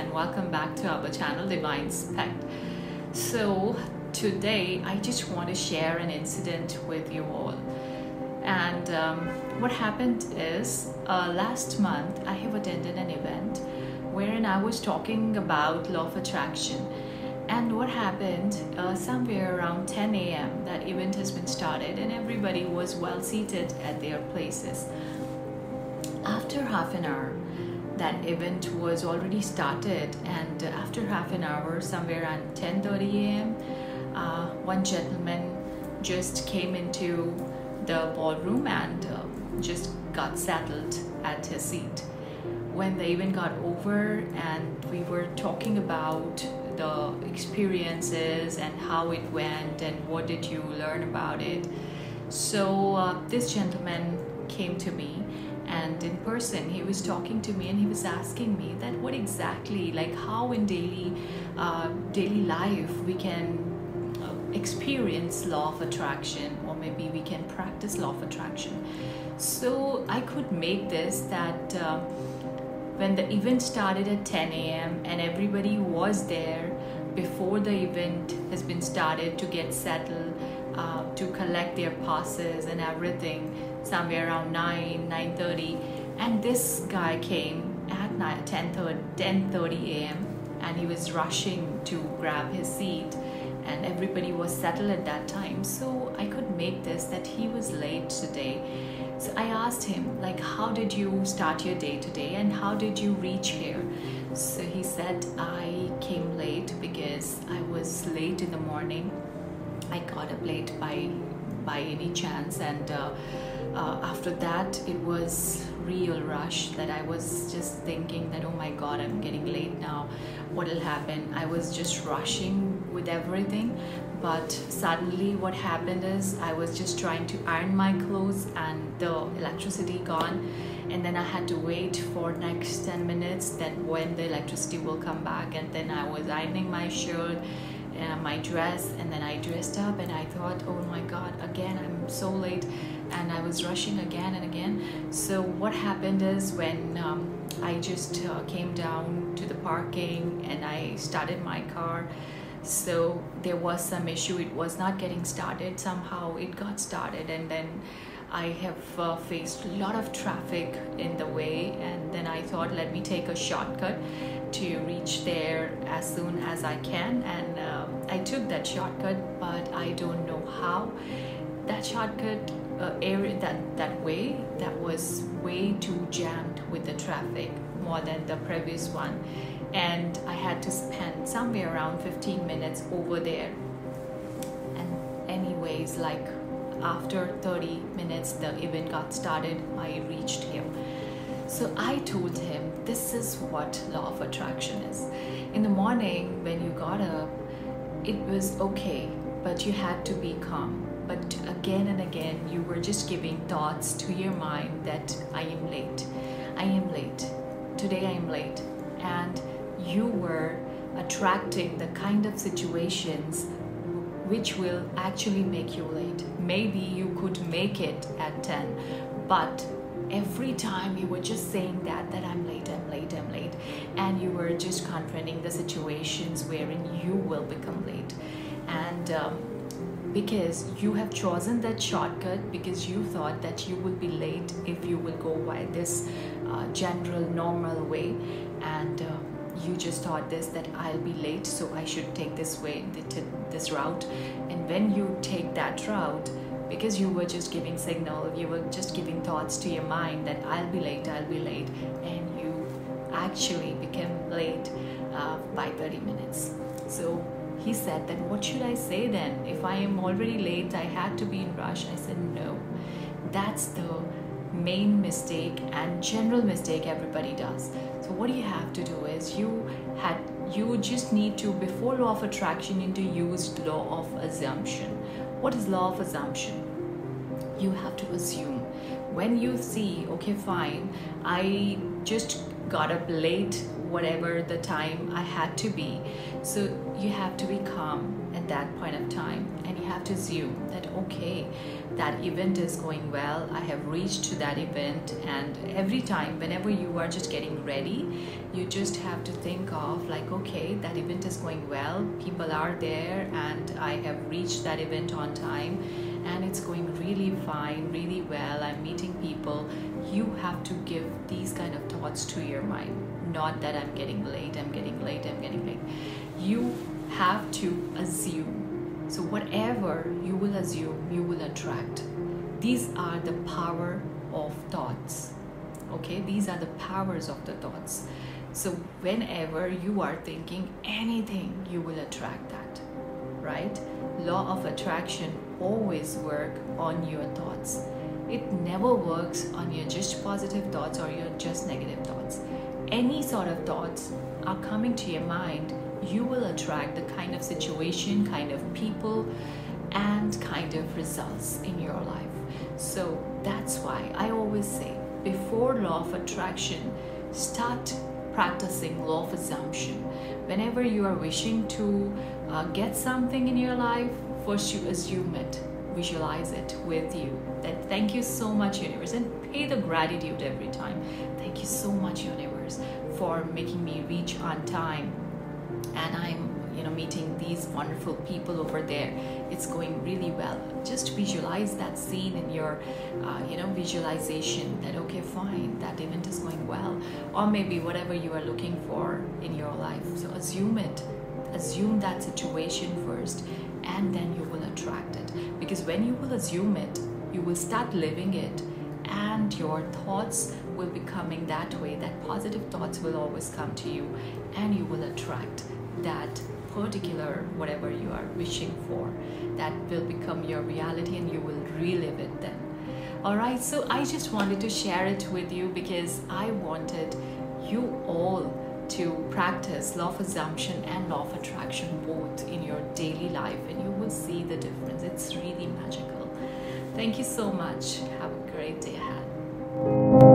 and welcome back to our channel DIVINESPECT. So today I just want to share an incident with you all. And what happened is last month I have attended an event wherein I was talking about law of attraction. And what happened, somewhere around 10 a.m. that event has been started and everybody was well seated at their places. After half an hour, that event was already started, and after half an hour, somewhere around 10:30 a.m., one gentleman just came into the ballroom and just got settled at his seat. When the event got over and we were talking about the experiences and how it went and what did you learn about it, so this gentleman came to me, and in person he was talking to me and he was asking me that what exactly, like how in daily life we can experience law of attraction, or maybe we can practice law of attraction. So I could make this that when the event started at 10 a.m. and everybody was there before the event has been started to get settled, to collect their passes and everything, somewhere around 9:30, and this guy came at 10:30 a.m. and he was rushing to grab his seat, and everybody was settled at that time. So I could make this that he was late today. So I asked him, like, how did you start your day today and how did you reach here? So he said, I came late because I was late in the morning. I got up late by any chance, and after that it was real rush that I was just thinking that, oh my god, I'm getting late now, what will happen? I was just rushing with everything, but suddenly what happened is I was just trying to iron my clothes and the electricity gone, and then I had to wait for next 10 minutes that when the electricity will come back, and then I was ironing my shirt, my dress, and then I dressed up and I thought, oh my god, again I'm so late, and I was rushing again and again. So what happened is when I just came down to the parking and I started my car, so there was some issue, it was not getting started. Somehow it got started, and then I have faced a lot of traffic in the way, and then I thought, let me take a shortcut to reach there as soon as I can, and I took that shortcut, but I don't know how. That shortcut area, that way, that was way too jammed with the traffic, more than the previous one, and I had to spend somewhere around 15 minutes over there. And anyways, like after 30 minutes the event got started, I reached here. So I told him, this is what law of attraction is. In the morning when you got up, it was okay, but you had to be calm. But again and again you were just giving thoughts to your mind that I am late, I am late, today I am late, and you were attracting the kind of situations which will actually make you late. Maybe you could make it at 10, but every time you were just saying that I'm late, I'm late, I'm late, and you were just confronting the situations wherein you will become late. And because you have chosen that shortcut, because you thought that you will be late if you will go by this general normal way, and you just thought that I'll be late, so I should take this way, this route. And when you take that route, because you were just giving signal, you were just giving thoughts to your mind that I'll be late, and you actually became late by 30 minutes. So he said, then what should I say then? If I am already late, I had to be in rush. I said, no, that's the main mistake and general mistake everybody does. So what you have to do is you just need to, before law of attraction, you need to use law of assumption. What is law of assumption? You have to assume. When you see, okay, fine, I just got up late, whatever the time I had to be, so you have to be calm, and that point of time, and you have to assume that okay, that event is going well, I have reached to that event. And every time whenever you are just getting ready, you just have to think of like, okay, that event is going well, people are there, and I have reached that event on time, and it's going really fine, really well, I'm meeting people. You have to give these kind of thoughts to your mind, not that I'm getting late, I'm getting late, I'm getting late. You have to assume. So whatever you will assume, you will attract. These are the power of thoughts. Okay, these are the powers of the thoughts. So whenever you are thinking anything, you will attract that, right? Law of attraction always work on your thoughts. It never works on your just positive thoughts or your just negative thoughts. Any sort of thoughts are coming to your mind, you will attract the kind of situation, kind of people, and kind of results in your life. So that's why I always say, before law of attraction, start practicing law of assumption. Whenever you are wishing to get something in your life, first you assume it, visualize it with you. That thank you so much, universe, and pay the gratitude every time. Thank you so much, universe, for making me reach on time, and I'm meeting these wonderful people over there. It's going really well. Just visualize that scene in your visualization, that okay, fine, that event is going well, or maybe whatever you are looking for in your life. So assume it, assume that situation first, and then you will attract it. Because when you will assume it, you will start living it, and your thoughts will be coming that way. That positive thoughts will always come to you, and you will attract that particular whatever you are wishing for. That will become your reality, and you will relive it then. All right, so I just wanted to share it with you because I wanted you all to practice law of assumption and law of attraction both in your daily life, and you will see the difference. It's really magical. Thank you so much. Have a great day ahead.